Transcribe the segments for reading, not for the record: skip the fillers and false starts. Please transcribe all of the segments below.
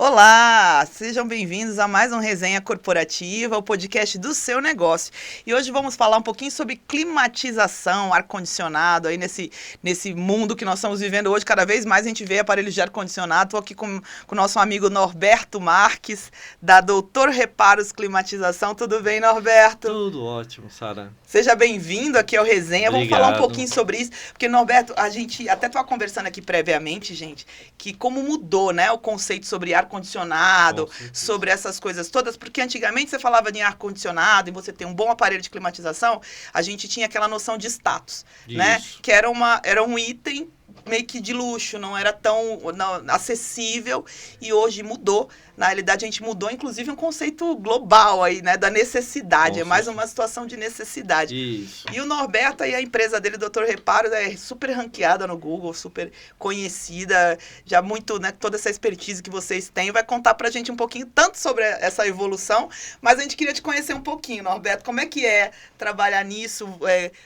Olá, sejam bem-vindos a mais um Resenha Corporativa, o podcast do seu negócio. E hoje vamos falar um pouquinho sobre climatização, ar-condicionado, aí nesse mundo que nós estamos vivendo hoje. Cada vez mais a gente vê aparelhos de ar-condicionado. Estou aqui com o nosso amigo Norberto Marques, da Doutor Reparos Climatização. Tudo bem, Norberto? Tudo ótimo, Sara. Seja bem-vindo aqui ao Resenha. Obrigado. Vamos falar um pouquinho sobre isso, porque, Norberto, a gente até estava conversando aqui previamente, gente, que como mudou, né, o conceito sobre ar-condicionado, sobre essas coisas todas, porque antigamente você falava de ar-condicionado e você tem um bom aparelho de climatização, a gente tinha aquela noção de status, né, que era um item meio que de luxo, não era tão acessível, e hoje mudou. Na realidade, a gente mudou, inclusive, um conceito global aí, né, da necessidade. É mais uma situação de necessidade. Isso. E o Norberto e a empresa dele, Doutor Reparos, é super ranqueada no Google, super conhecida, já muito, né, toda essa expertise que vocês têm, vai contar pra gente um pouquinho, tanto sobre essa evolução, mas a gente queria te conhecer um pouquinho, Norberto, como é que é trabalhar nisso,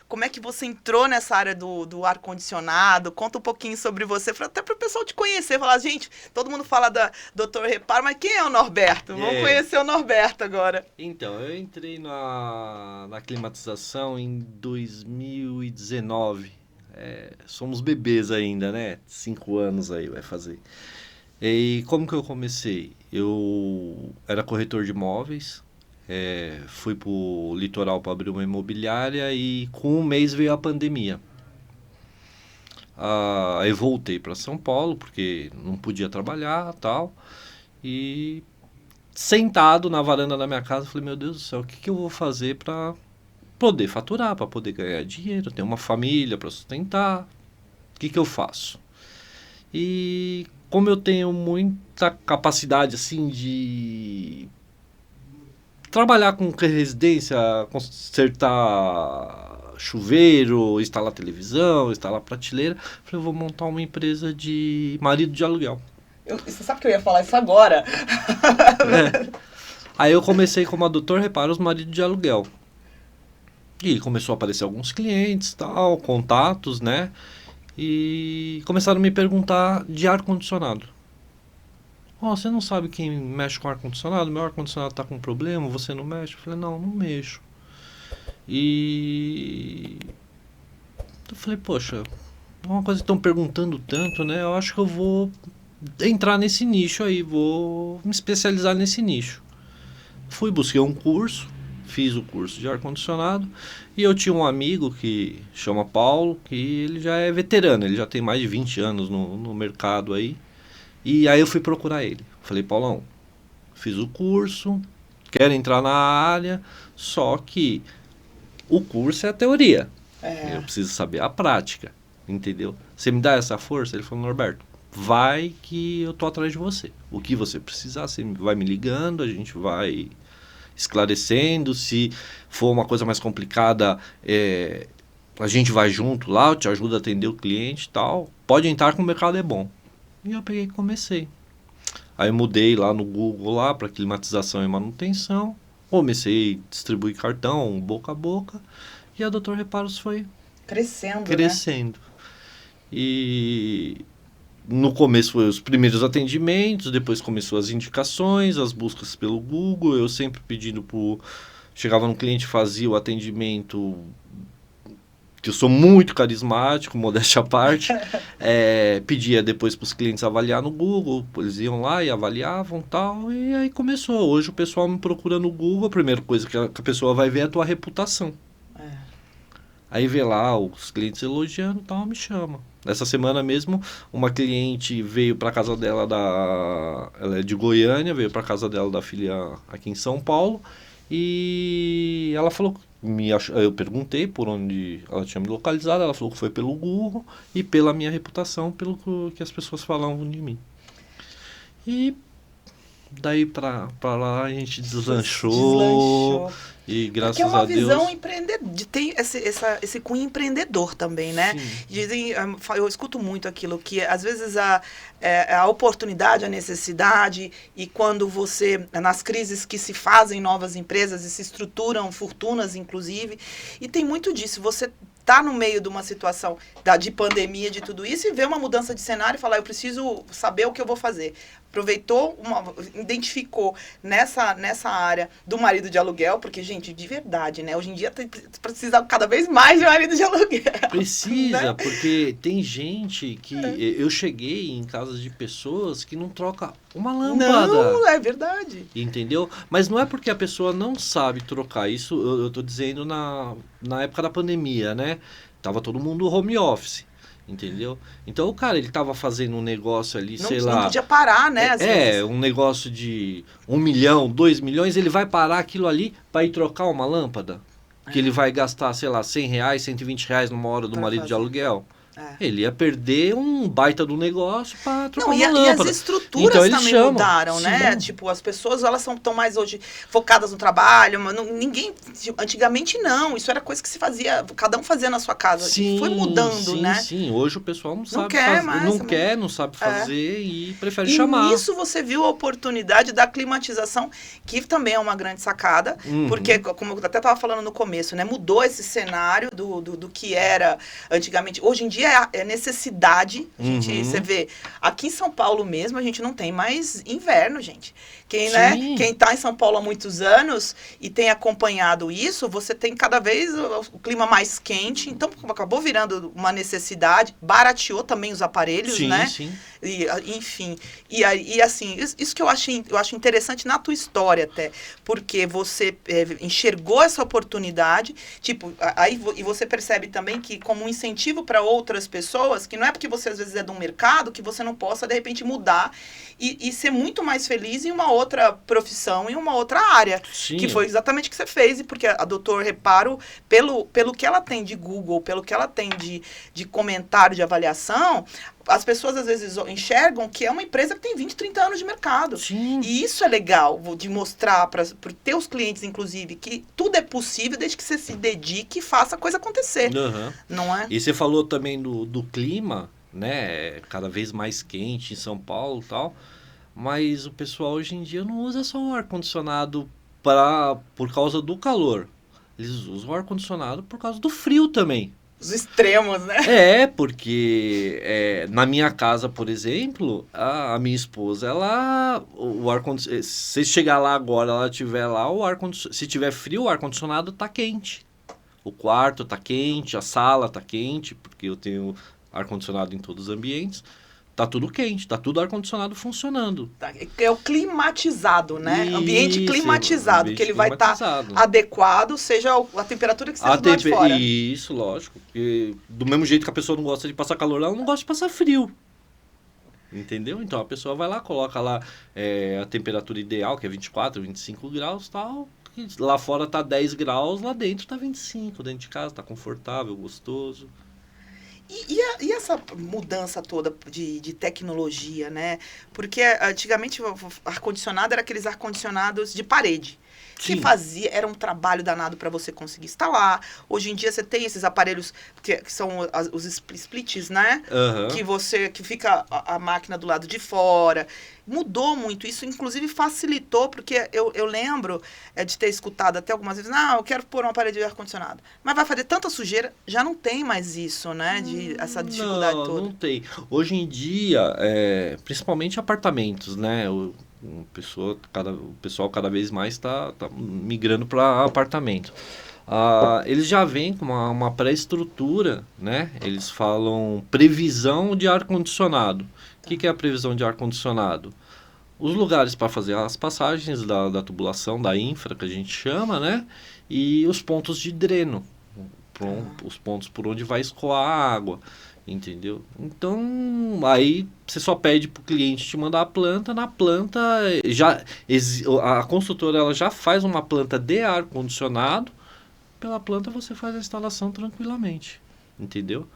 como é que você entrou nessa área do ar-condicionado, conta um pouquinho sobre você, até para o pessoal te conhecer, falar, gente, todo mundo fala da Doutor Reparo, mas quem é o Norberto? Vamos conhecer o Norberto agora. Então, eu entrei na climatização em 2019. Somos bebês ainda, né? 5 anos aí vai fazer. E como que eu comecei? Eu era corretor de imóveis, fui pro litoral para abrir uma imobiliária e com um mês veio a pandemia. Aí voltei para São Paulo, porque não podia trabalhar e tal. E sentado na varanda da minha casa, falei, meu Deus do céu, o que eu vou fazer para poder faturar, para poder ganhar dinheiro? Eu tenho uma família para sustentar, o que eu faço? E como eu tenho muita capacidade assim de trabalhar com residência, consertar chuveiro, instalar televisão, instalar prateleira, falei, eu vou montar uma empresa de marido de aluguel. Você sabe que eu ia falar isso agora? Aí eu comecei como Doutor Reparos marido de aluguel. E começou a aparecer alguns clientes, tal, contatos, né? E começaram a me perguntar de ar-condicionado. Você não sabe quem mexe com ar-condicionado? Meu ar-condicionado tá com problema, você não mexe? Eu falei, não mexo. E eu falei, poxa, uma coisa que estão perguntando tanto, né? Eu acho que eu vou entrar nesse nicho aí, vou me especializar nesse nicho. Busquei um curso, fiz o curso de ar-condicionado e eu tinha um amigo que chama Paulo, que ele já é veterano, ele já tem mais de 20 anos no mercado aí. E aí eu fui procurar ele. Falei, Paulão, fiz o curso, quero entrar na área, só que o curso é a teoria. Eu preciso saber a prática, entendeu? Você me dá essa força? Ele falou, Norberto, vai que eu tô atrás de você. O que você precisar, você vai me ligando, a gente vai esclarecendo. Se for uma coisa mais complicada, a gente vai junto lá, eu te ajudo a atender o cliente e tal. Pode entrar que o mercado é bom. E eu peguei e comecei. Aí eu mudei lá no Google lá para climatização e manutenção. Comecei a distribuir cartão boca a boca. E a Doutor Reparos foi crescendo. Né? E no começo foi os primeiros atendimentos, depois começou as indicações, as buscas pelo Google. Eu sempre pedindo chegava no cliente, fazia o atendimento, que eu sou muito carismático, modéstia à parte, pedia depois para os clientes avaliar no Google, eles iam lá e avaliavam tal, e aí começou. Hoje o pessoal me procura no Google, a primeira coisa que a pessoa vai ver é a tua reputação. Aí vê lá os clientes elogiando e tal, me chama. Essa semana mesmo, uma cliente veio para casa dela, ela é de Goiânia, veio para casa dela da filha aqui em São Paulo, e ela falou, eu perguntei por onde ela tinha me localizado, ela falou que foi pelo Google e pela minha reputação, pelo que as pessoas falavam de mim. E daí pra lá a gente deslanchou. E graças a Deus... Porque é uma visão empreendedora, tem esse cunho empreendedor também, né? Dizem, eu escuto muito aquilo, que às vezes a oportunidade, a necessidade, e quando você, nas crises que se fazem novas empresas e se estruturam fortunas, inclusive, e tem muito disso, você tá no meio de uma situação de pandemia, de tudo isso, e ver uma mudança de cenário e falar, eu preciso saber o que eu vou fazer. Aproveitou, identificou nessa área do marido de aluguel, porque, gente, de verdade, né? Hoje em dia precisa cada vez mais de marido de aluguel. Precisa, né? Porque tem gente que... Eu cheguei em casas de pessoas que não troca uma lâmpada. Não, é verdade. Entendeu? Mas não é porque a pessoa não sabe trocar. Isso eu tô dizendo na época da pandemia, né? Tava todo mundo home office. Entendeu? Então o cara, ele tava fazendo um negócio ali, sei lá... Não podia parar, né? Às vezes. Um negócio de 1 milhão, 2 milhões, ele vai parar aquilo ali para ir trocar uma lâmpada? Que ele vai gastar, sei lá, R$100, R$120 numa hora do marido de aluguel? Ele ia perder um baita do negócio para trocar uma lâmpada. E as estruturas então, também mudaram, né? Tipo, as pessoas, elas estão mais hoje focadas no trabalho, mas ninguém... Antigamente, não. Isso era coisa que se fazia... Cada um fazia na sua casa. Sim, foi mudando, né? Sim, hoje o pessoal não sabe fazer. Não sabe fazer e prefere chamar. E nisso você viu a oportunidade da climatização, que também é uma grande sacada, porque, como eu até estava falando no começo, né? Mudou esse cenário do que era antigamente. Hoje em dia é necessidade. Você vê, aqui em São Paulo mesmo, a gente não tem mais inverno, gente. Quem tá em São Paulo há muitos anos e tem acompanhado isso, você tem cada vez o clima mais quente, então acabou virando uma necessidade, barateou também os aparelhos, né? Sim. E, enfim, e assim, isso que eu acho interessante na tua história até, porque você enxergou essa oportunidade, tipo, e você percebe também que como um incentivo para outras pessoas, que não é porque você às vezes é de um mercado, que você não possa de repente mudar e ser muito mais feliz em uma outra profissão, em uma outra área, que foi exatamente o que você fez, e porque a Doutor Reparo, pelo que ela tem de Google, pelo que ela tem de comentário, de avaliação, as pessoas às vezes enxergam que é uma empresa que tem 20, 30 anos de mercado. Sim. E isso é legal de mostrar para os teus clientes, inclusive, que tudo é possível desde que você se dedique e faça a coisa acontecer. Não é? E você falou também do clima, né? Cada vez mais quente em São Paulo e tal. Mas o pessoal hoje em dia não usa só o ar-condicionado por causa do calor. Eles usam o ar-condicionado por causa do frio também. Os extremos, né? Porque na minha casa, por exemplo, a minha esposa, se chegar lá agora, ela tiver lá, se tiver frio, o ar-condicionado tá quente. O quarto tá quente, a sala tá quente, porque eu tenho ar-condicionado em todos os ambientes. Tá tudo quente, tá tudo ar-condicionado funcionando. É o climatizado, né? Ambiente climatizado, que ele vai estar adequado, seja a temperatura que esteja do lado de fora. Isso, lógico. Porque do mesmo jeito que a pessoa não gosta de passar calor, ela não gosta de passar frio. Entendeu? Então a pessoa vai lá, coloca lá a temperatura ideal, que é 24, 25 graus e tal. Lá fora tá 10 graus, lá dentro tá 25. Dentro de casa tá confortável, gostoso. E essa mudança toda de tecnologia, né? Porque antigamente o ar-condicionado era aqueles ar-condicionados de parede. Que era um trabalho danado para você conseguir instalar. Hoje em dia você tem esses aparelhos que são os splits, né? Que fica a máquina do lado de fora. Mudou muito isso, inclusive facilitou, porque eu lembro de ter escutado até algumas vezes, eu quero pôr um aparelho de ar-condicionado. Mas vai fazer tanta sujeira, já não tem mais isso, né? Essa dificuldade toda. Não tem. Hoje em dia, principalmente apartamentos, né? O pessoal cada vez mais está migrando para apartamento. Eles já vêm com uma pré-estrutura, né? Eles falam previsão de ar-condicionado. O que é a previsão de ar-condicionado? Os lugares para fazer as passagens da tubulação, da infra, que a gente chama, né? E os pontos de dreno. Os pontos por onde vai escoar a água. Entendeu? Então, aí você só pede pro cliente te mandar a planta. Na planta, a construtora ela já faz uma planta de ar-condicionado. Pela planta você faz a instalação tranquilamente. Entendeu?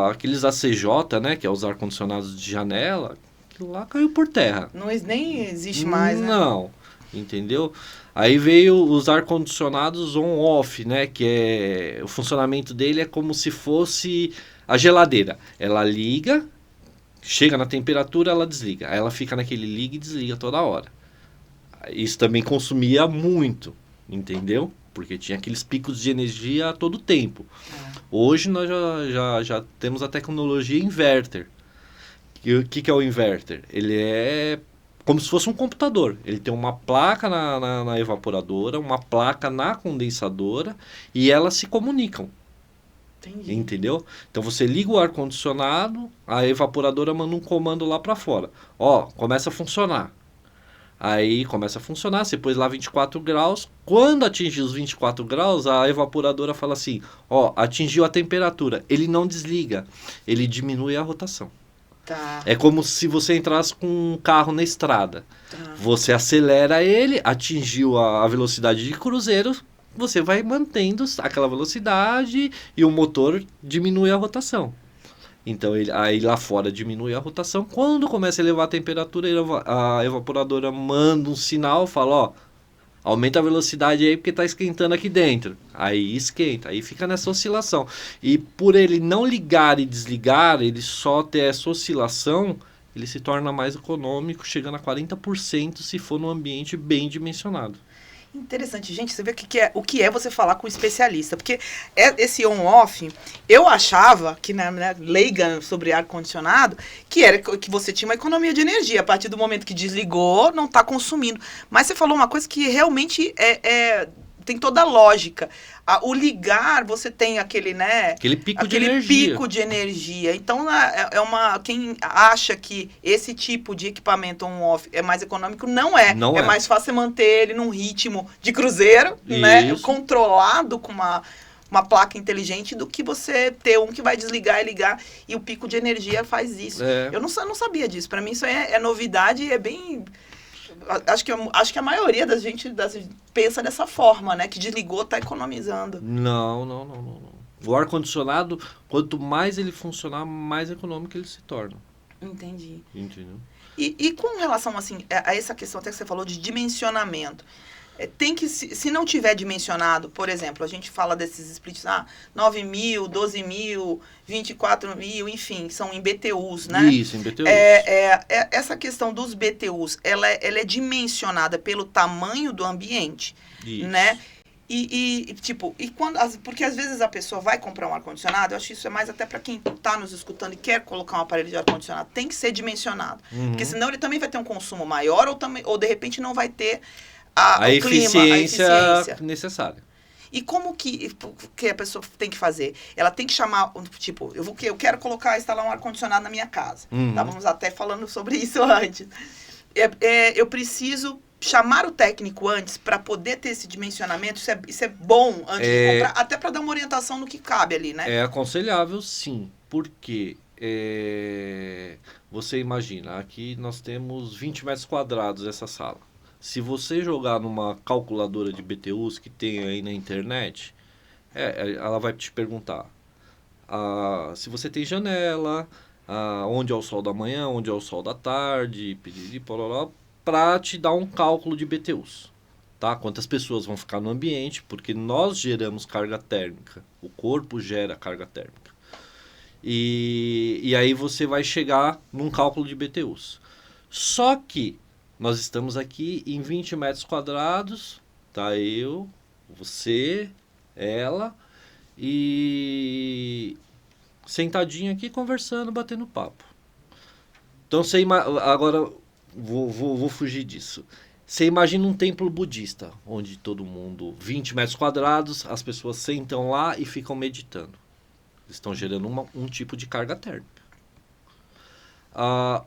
Aqueles ACJ, né, que é os ar-condicionados de janela, aquilo lá caiu por terra. Nem existe mais, né? Não, entendeu? Aí veio os ar-condicionados on-off, né, que o funcionamento dele é como se fosse a geladeira. Ela liga, chega na temperatura, ela desliga. Aí ela fica naquele liga e desliga toda hora. Isso também consumia muito, entendeu? porque tinha aqueles picos de energia a todo tempo. Hoje nós já temos a tecnologia inverter. E o que é o inverter? Ele é como se fosse um computador. Ele tem uma placa na evaporadora, uma placa na condensadora e elas se comunicam. Entendi. Entendeu? Então você liga o ar-condicionado, a evaporadora manda um comando lá para fora. Ó, começa a funcionar. Aí começa a funcionar, você pôs lá 24 graus. Quando atingir os 24 graus, a evaporadora fala assim: ó, atingiu a temperatura. Ele não desliga, ele diminui a rotação. Tá. É como se você entrasse com um carro na estrada. Tá. Você acelera ele, atingiu a velocidade de cruzeiro, você vai mantendo aquela velocidade e o motor diminui a rotação. Então, aí lá fora diminui a rotação. Quando começa a elevar a temperatura, a evaporadora manda um sinal, fala, ó, aumenta a velocidade aí porque está esquentando aqui dentro. Aí esquenta, aí fica nessa oscilação. E por ele não ligar e desligar, ele só ter essa oscilação, ele se torna mais econômico, chegando a 40% se for num ambiente bem dimensionado. Interessante, gente, você vê o que é você falar com um especialista, porque esse on-off, eu achava que na leiga sobre ar-condicionado, que era que você tinha uma economia de energia, a partir do momento que desligou, não está consumindo. Mas você falou uma coisa que realmente tem toda a lógica. O ligar, você tem aquele, né? Aquele pico de energia. Então, quem acha que esse tipo de equipamento on-off é mais econômico, não é. Não é mais fácil você manter ele num ritmo de cruzeiro, né? Controlado com uma placa inteligente, do que você ter um que vai desligar e ligar, e o pico de energia faz isso. Eu não sabia disso. Para mim, isso é novidade e é bem... Acho que a maioria das gente pensa dessa forma, né? Que desligou, tá economizando. Não. O ar-condicionado, quanto mais ele funcionar, mais econômico ele se torna. Entendi. Entendeu? E com relação, assim, a essa questão até que você falou de dimensionamento, tem que, se não tiver dimensionado, por exemplo, a gente fala desses splits, 9 mil, 12 mil, 24 mil, enfim, são em BTUs, né? Isso, em BTUs. Essa questão dos BTUs, ela é dimensionada pelo tamanho do ambiente, né? Porque às vezes a pessoa vai comprar um ar-condicionado, eu acho isso é mais até para quem está nos escutando e quer colocar um aparelho de ar-condicionado, tem que ser dimensionado. Porque senão ele também vai ter um consumo maior ou de repente não vai ter a eficiência necessária. E como que a pessoa tem que fazer? Ela tem que chamar, tipo, eu quero instalar um ar-condicionado na minha casa. Estávamos até falando sobre isso antes. Eu preciso chamar o técnico antes para poder ter esse dimensionamento. Isso é bom antes de comprar, até para dar uma orientação no que cabe ali, né? É aconselhável, sim. Porque você imagina, aqui nós temos 20 metros quadrados essa sala. Se você jogar numa calculadora de BTUs que tem aí na internet, ela vai te perguntar se você tem janela, onde é o sol da manhã, onde é o sol da tarde, para te dar um cálculo de BTUs. Tá? Quantas pessoas vão ficar no ambiente, porque nós geramos carga térmica, o corpo gera carga térmica. E aí você vai chegar num cálculo de BTUs. Só que nós estamos aqui em 20 metros quadrados, tá? Eu, você, ela, e sentadinho aqui conversando, batendo papo. Então, agora vou fugir disso. Você imagina um templo budista, onde todo mundo, 20 metros quadrados, as pessoas sentam lá e ficam meditando. Eles estão gerando um tipo de carga térmica.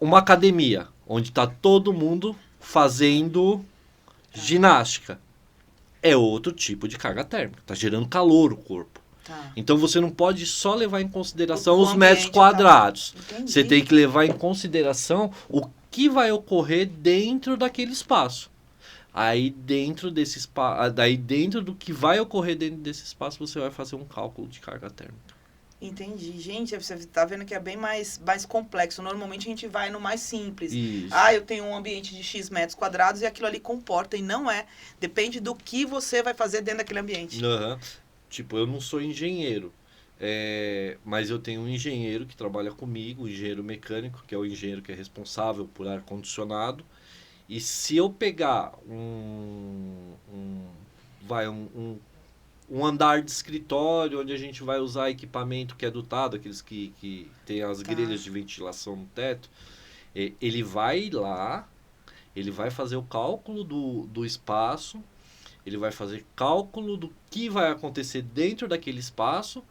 Uma academia, onde está todo mundo fazendo ginástica. É outro tipo de carga térmica. Está gerando calor o corpo. Tá. Então você não pode só levar em consideração os metros quadrados. Você tem que levar em consideração o que vai ocorrer dentro daquele espaço. Aí dentro do que vai ocorrer dentro desse espaço, você vai fazer um cálculo de carga térmica. Entendi. Gente, você está vendo que é bem mais complexo. Normalmente a gente vai no mais simples. Isso. Eu tenho um ambiente de X metros quadrados e aquilo ali comporta. E não é. Depende do que você vai fazer dentro daquele ambiente. Tipo, eu não sou engenheiro. Mas eu tenho um engenheiro que trabalha comigo, um engenheiro mecânico, que é o engenheiro que é responsável por ar-condicionado. E se eu pegar um um andar de escritório onde a gente vai usar equipamento que é dotado, aqueles que tem as grelhas de ventilação no teto. Ele vai lá, ele vai fazer o cálculo do espaço, ele vai fazer cálculo do que vai acontecer dentro daquele espaço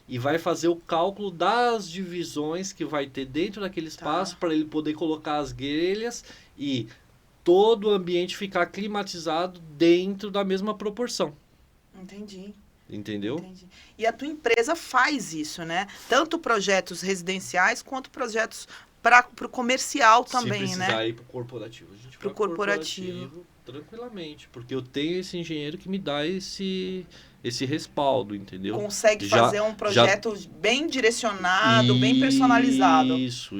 e vai fazer o cálculo das divisões que vai ter dentro daquele espaço para ele poder colocar as grelhas e todo o ambiente ficar climatizado dentro da mesma proporção. Entendi. Entendeu? Entendi. E a tua empresa faz isso, né? Tanto projetos residenciais quanto projetos para o comercial também, Se né? precisar ir para o corporativo, a gente vai pro corporativo tranquilamente, porque eu tenho esse engenheiro que me dá esse respaldo, entendeu? Consegue fazer um projeto bem direcionado, bem personalizado. Isso.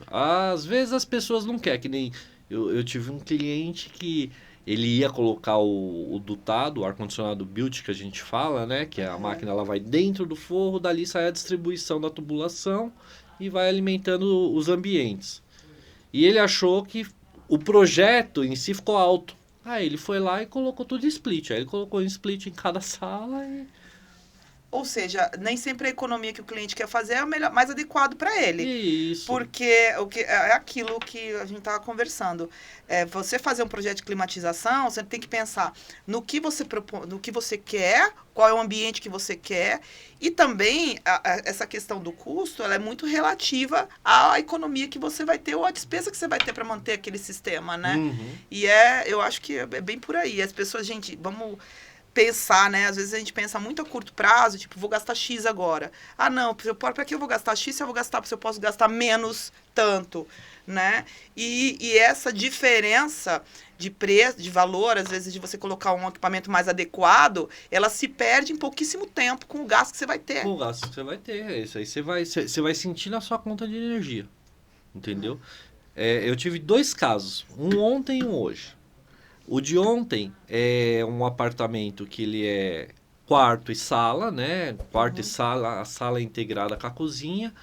Às vezes as pessoas não querem, que nem eu tive um cliente que ele ia colocar o dutado, o ar-condicionado built que a gente fala, né? Que a máquina ela vai dentro do forro, dali sai a distribuição da tubulação e vai alimentando os ambientes. E ele achou que o projeto em si ficou alto. Aí ele foi lá e colocou tudo em split. Aí ele colocou em split em cada sala e... Ou seja, nem sempre a economia que o cliente quer fazer é o melhor, mais adequado para ele. Isso. Porque é aquilo que a gente estava conversando. Você fazer um projeto de climatização, você tem que pensar no que você propõe, no que você quer, qual é o ambiente que você quer. E também essa questão do custo, ela é muito relativa à economia que você vai ter ou à despesa que você vai ter para manter aquele sistema, né? Uhum. E eu acho que é bem por aí. As pessoas, gente, vamos pensar, né? Às vezes a gente pensa muito a curto prazo, tipo, vou gastar X agora. Ah, não, para que eu vou gastar X se eu vou gastar, se eu posso gastar menos tanto, né? E essa diferença de preço, de valor, às vezes de você colocar um equipamento mais adequado, ela se perde em pouquíssimo tempo com o gasto que você vai ter. Com o gasto que você vai ter. Isso aí você vai sentir na sua conta de energia. Entendeu? Eu tive 2 casos. Um ontem e um hoje. O de ontem é um apartamento que ele é quarto e sala, né? Quarto e sala, a sala é integrada com a cozinha.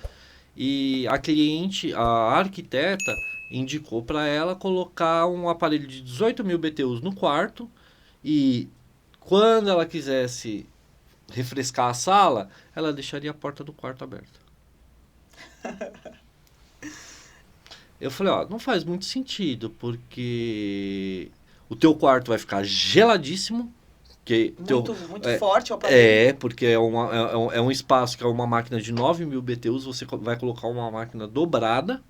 E a cliente, a arquiteta, indicou para ela colocar um aparelho de 18.000 BTUs no quarto. E quando ela quisesse refrescar a sala, ela deixaria a porta do quarto aberta. Eu falei, ó, não faz muito sentido, porque o teu quarto vai ficar geladíssimo. Muito forte o aparelho. Porque é um espaço que é uma máquina de 9.000 BTUs, você vai colocar uma máquina dobrada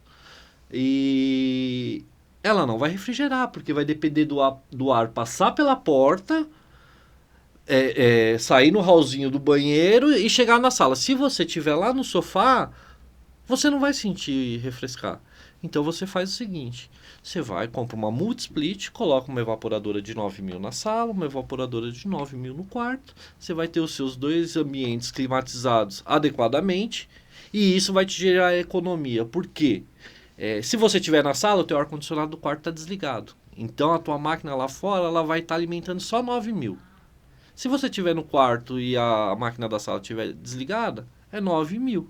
e ela não vai refrigerar, porque vai depender do ar passar pela porta, sair no hallzinho do banheiro e chegar na sala. Se você estiver lá no sofá, você não vai sentir refrescar. Então você faz o seguinte, você vai, compra uma multi-split, coloca uma evaporadora de 9.000 na sala, uma evaporadora de 9.000 no quarto, você vai ter os seus 2 ambientes climatizados adequadamente e isso vai te gerar economia. Por quê? Se você estiver na sala, o teu ar-condicionado do quarto está desligado. Então a tua máquina lá fora ela vai estar alimentando só 9.000. Se você estiver no quarto e a máquina da sala estiver desligada, é 9.000.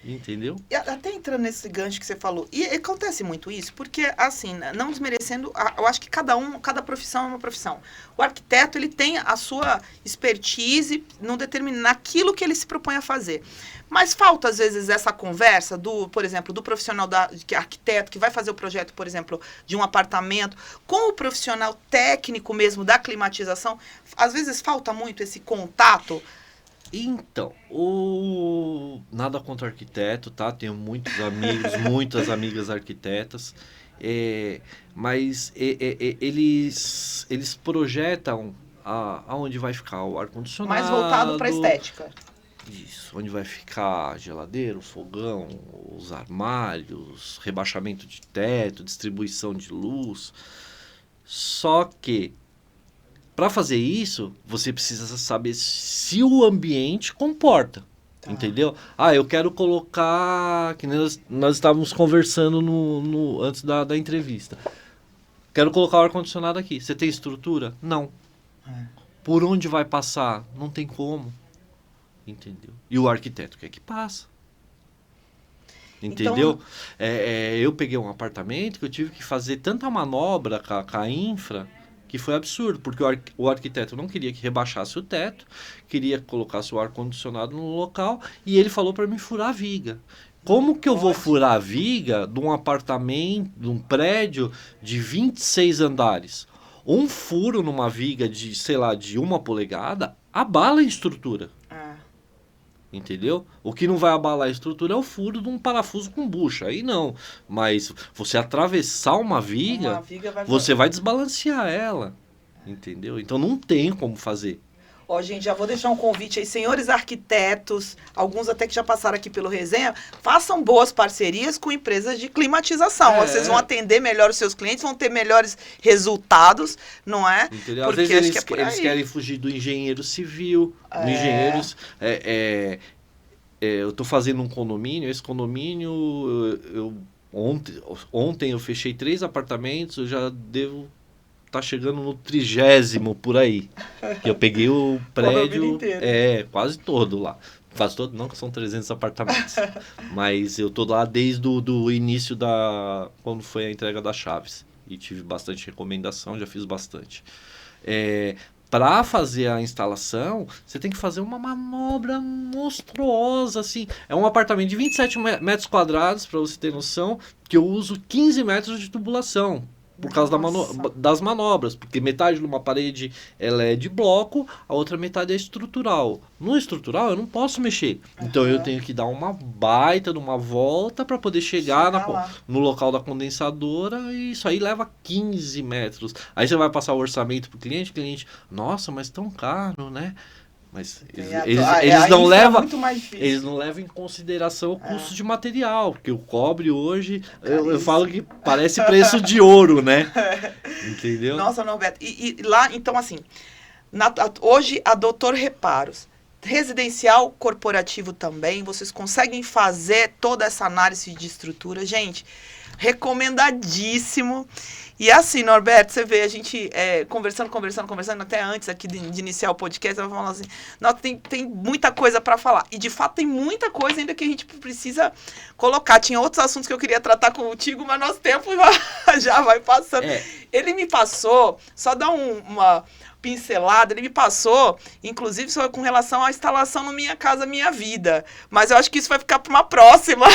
Entendeu? E até entrando nesse gancho que você falou, e acontece muito isso, porque, assim, não desmerecendo, eu acho que cada profissão é uma profissão. O arquiteto, ele tem a sua expertise naquilo que ele se propõe a fazer. Mas falta, às vezes, essa conversa por exemplo, do profissional que é arquiteto, que vai fazer o projeto, por exemplo, de um apartamento, com o profissional técnico mesmo da climatização. Às vezes falta muito esse contato. Então, nada contra o arquiteto, tá? Tenho muitos amigos, muitas amigas arquitetas, mas eles projetam aonde vai ficar o ar-condicionado. Mais voltado para a estética. Isso, onde vai ficar a geladeira, o fogão, os armários, rebaixamento de teto, distribuição de luz. Só que para fazer isso, você precisa saber se o ambiente comporta, entendeu? Eu quero colocar, que nós estávamos conversando antes da entrevista. Quero colocar o ar-condicionado aqui. Você tem estrutura? Não. Por onde vai passar? Não tem como. Entendeu? E o arquiteto quer que passa. Entendeu? Então, eu peguei um apartamento que eu tive que fazer tanta manobra com a infra, que foi absurdo, porque o arquiteto não queria que rebaixasse o teto, queria que colocasse o ar-condicionado no local, e ele falou para mim furar a viga. Como que eu vou furar a viga de um apartamento, de um prédio de 26 andares? Um furo numa viga de, sei lá, de 1 polegada, abala a estrutura. Entendeu? O que não vai abalar a estrutura é o furo de um parafuso com bucha. Aí não. Mas você atravessar uma viga você vai desbalancear ela. Entendeu? Então não tem como fazer. Ó, gente, já vou deixar um convite aí, senhores arquitetos, alguns até que já passaram aqui pelo resenha, façam boas parcerias com empresas de climatização. Vocês vão atender melhor os seus clientes, vão ter melhores resultados, não é? Entendeu? Às vezes eles querem fugir do engenheiro civil, do engenheiros... eu estou fazendo um condomínio, esse condomínio, ontem eu fechei 3 apartamentos, eu já devo... Tá chegando no 30º por aí. Que eu peguei o prédio. Quase todo lá. Quase todo, não, que são 300 apartamentos. Mas eu tô lá desde o início quando foi a entrega das chaves. E tive bastante recomendação, já fiz bastante. Para fazer a instalação, você tem que fazer uma manobra monstruosa, assim. É um apartamento de 27 metros quadrados, para você ter noção, que eu uso 15 metros de tubulação. Por causa das manobras, porque metade de uma parede ela é de bloco, a outra metade é estrutural. No estrutural eu não posso mexer, então eu tenho que dar uma baita de uma volta para poder chegar no local da condensadora, e isso aí leva 15 metros. Aí você vai passar o orçamento pro cliente, nossa, mas tão caro, né? Mas eles não levam em consideração o custo de material, porque o cobre hoje, eu falo que parece preço de ouro, né? Entendeu? Nossa, Norberto. E lá, então assim, hoje a Doutor Reparos, residencial corporativo também, vocês conseguem fazer toda essa análise de estrutura. Gente, recomendadíssimo. E assim, Norberto, você vê, a gente conversando, até antes aqui de iniciar o podcast, eu falando assim, nossa, tem muita coisa para falar. E, de fato, tem muita coisa ainda que a gente precisa colocar. Tinha outros assuntos que eu queria tratar contigo, mas nosso tempo já vai passando. Ele me passou, só dar uma pincelada, ele me passou, inclusive, com relação à instalação no Minha Casa Minha Vida. Mas eu acho que isso vai ficar para uma próxima.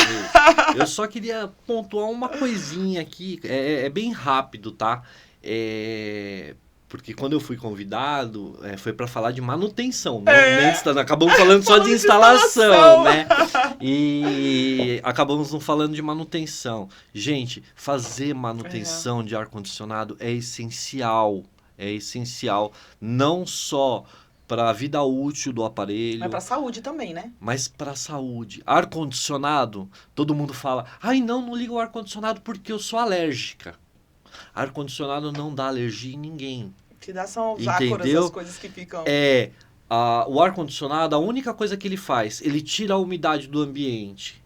Eu só queria pontuar uma coisinha aqui, é bem rápido, tá? Porque quando eu fui convidado, foi para falar de manutenção. Acabamos falando só de instalação, né? E acabamos não falando de manutenção. Gente, fazer manutenção de ar-condicionado é essencial. É essencial, não só para a vida útil do aparelho. Mas para a saúde também, né? Mas para a saúde. Ar-condicionado, todo mundo fala, não liga o ar-condicionado porque eu sou alérgica. Ar-condicionado não dá alergia em ninguém. Que dá são os ácoras, as coisas que ficam... O ar-condicionado, a única coisa que ele faz, ele tira a umidade do ambiente.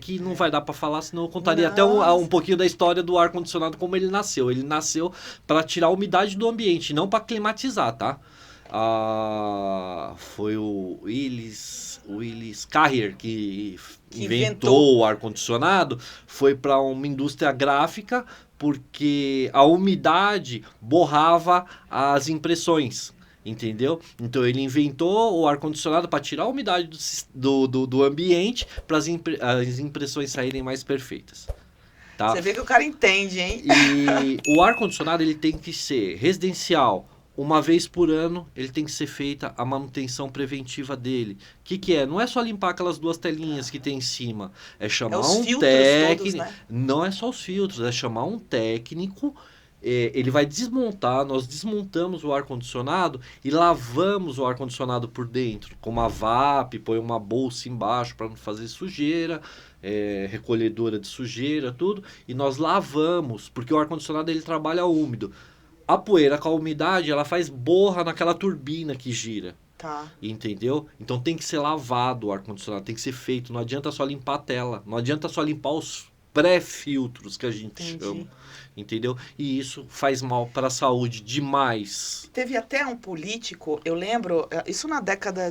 Que não vai dar para falar, senão eu contaria até um pouquinho da história do ar-condicionado, como ele nasceu. Ele nasceu para tirar a umidade do ambiente, não para climatizar, tá? Foi o Willis Carrier que inventou o ar-condicionado. Foi para uma indústria gráfica, porque a umidade borrava as impressões. Entendeu? Então ele inventou o ar-condicionado para tirar a umidade do ambiente, para as impressões saírem mais perfeitas. Tá? Você vê que o cara entende, hein? E o ar-condicionado ele tem que ser residencial. Uma vez por ano, ele tem que ser feita a manutenção preventiva dele. O que é? Não é só limpar aquelas 2 telinhas que tem em cima. É chamar um técnico. Todos, né? Não é só os filtros, é chamar um técnico. Ele vai desmontar, nós desmontamos o ar-condicionado e lavamos o ar-condicionado por dentro, com uma VAP, põe uma bolsa embaixo para não fazer sujeira, recolhedora de sujeira, tudo, e nós lavamos, porque o ar-condicionado ele trabalha úmido. A poeira com a umidade, ela faz borra naquela turbina que gira. Tá. Entendeu? Então tem que ser lavado o ar-condicionado, tem que ser feito, não adianta só limpar a tela, não adianta só limpar pré-filtros que a gente Entendi. chama, entendeu? E isso faz mal para a saúde demais. Teve até um político, eu lembro, isso na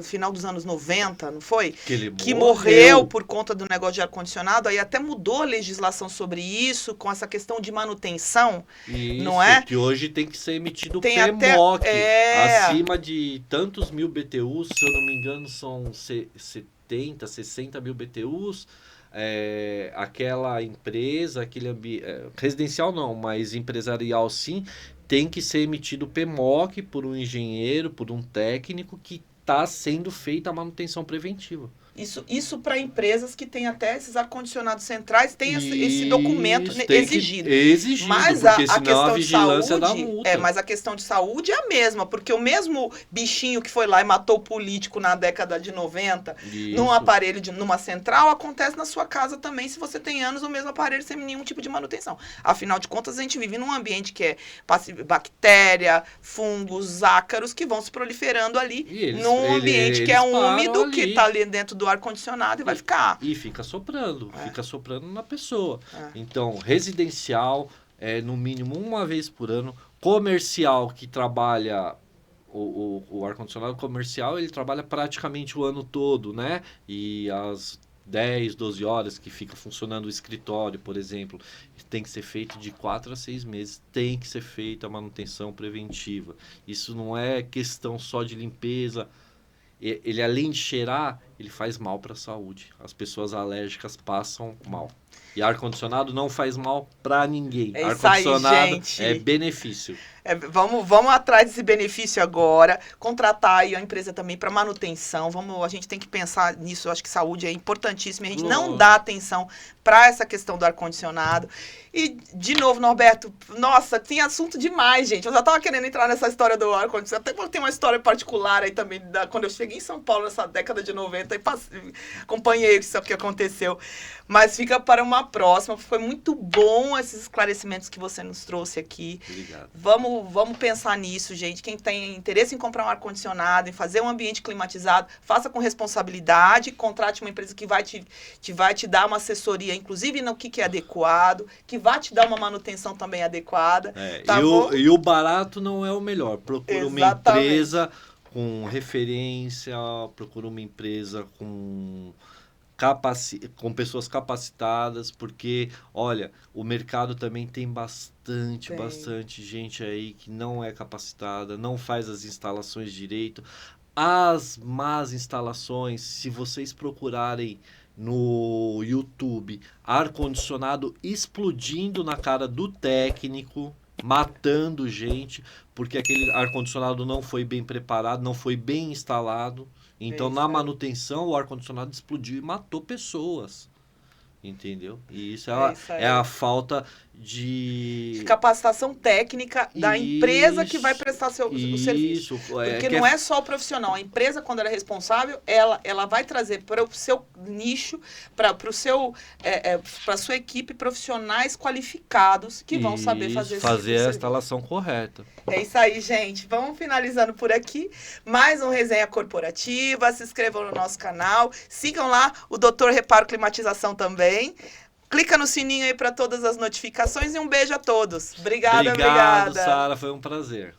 final dos anos 90, não foi? Que morreu por conta do negócio de ar-condicionado, aí até mudou a legislação sobre isso, com essa questão de manutenção, Isso, não é? que hoje tem que ser emitido Tem PMOC, até- acima de tantos mil BTUs, se eu não me engano são 70, 60 mil BTUs, aquela empresa, residencial não, mas empresarial sim, tem que ser emitido PMOC por um engenheiro, por um técnico que está sendo feita a manutenção preventiva. Isso para empresas que têm até esses ar-condicionados centrais, tem esse documento exigido. Exigido, Mas porque a senão questão a vigilância de saúde, dá multa. mas a questão de saúde é a mesma, porque o mesmo bichinho que foi lá e matou o político na década de 90, num aparelho, numa central, acontece na sua casa também, se você tem anos o mesmo aparelho sem nenhum tipo de manutenção. Afinal de contas, a gente vive num ambiente que é bactéria, fungos, ácaros, que vão se proliferando ali, num ambiente que é úmido, que está ali dentro do ar-condicionado e vai ficar. E fica soprando na pessoa. Então, residencial, no mínimo uma vez por ano. Comercial, que trabalha, o ar-condicionado comercial, ele trabalha praticamente o ano todo, né? E as 10, 12 horas que fica funcionando o escritório, por exemplo, tem que ser feito de 4 a 6 meses. Tem que ser feita a manutenção preventiva. Isso não é questão só de limpeza. Ele, além de cheirar, ele faz mal para a saúde. As pessoas alérgicas passam mal. E ar-condicionado não faz mal para ninguém. Ar-condicionado é benefício. Vamos atrás desse benefício agora, contratar aí a empresa também para manutenção. A gente tem que pensar nisso. Eu acho que saúde é importantíssima. A gente não dá atenção para essa questão do ar-condicionado. E, de novo, Norberto, nossa, tem assunto demais, gente. Eu já estava querendo entrar nessa história do ar-condicionado. Até porque tem uma história particular aí também, quando eu cheguei em São Paulo, nessa década de 90, e acompanhei isso que aconteceu. Mas fica para uma próxima. Foi muito bom esses esclarecimentos que você nos trouxe aqui. Obrigado. Vamos pensar nisso, gente. Quem tem interesse em comprar um ar-condicionado, em fazer um ambiente climatizado, faça com responsabilidade, contrate uma empresa que vai te dar uma assessoria, inclusive no que é adequado, que vai te dar uma manutenção também adequada. E o barato não é o melhor. Procura uma empresa com referência, procura uma empresa com pessoas capacitadas, porque, olha, o mercado também tem bastante gente aí que não é capacitada, não faz as instalações direito. As más instalações, se vocês procurarem no YouTube, ar-condicionado explodindo na cara do técnico, matando gente, porque aquele ar-condicionado não foi bem preparado, não foi bem instalado. Então, na manutenção, o ar-condicionado explodiu e matou pessoas. Entendeu? E isso é a falta de capacitação técnica da empresa que vai prestar o serviço. Porque não é só o profissional. A empresa, quando ela é responsável, ela vai trazer para o seu nicho, para a sua equipe, profissionais qualificados que vão saber fazer a instalação correta. É isso aí, gente. Vamos finalizando por aqui. Mais um Resenha Corporativa. Se inscrevam no nosso canal. Sigam lá o Dr. Reparo Climatização também. Clica no sininho aí para todas as notificações e um beijo a todos. Obrigada. Obrigado, Sara. Foi um prazer.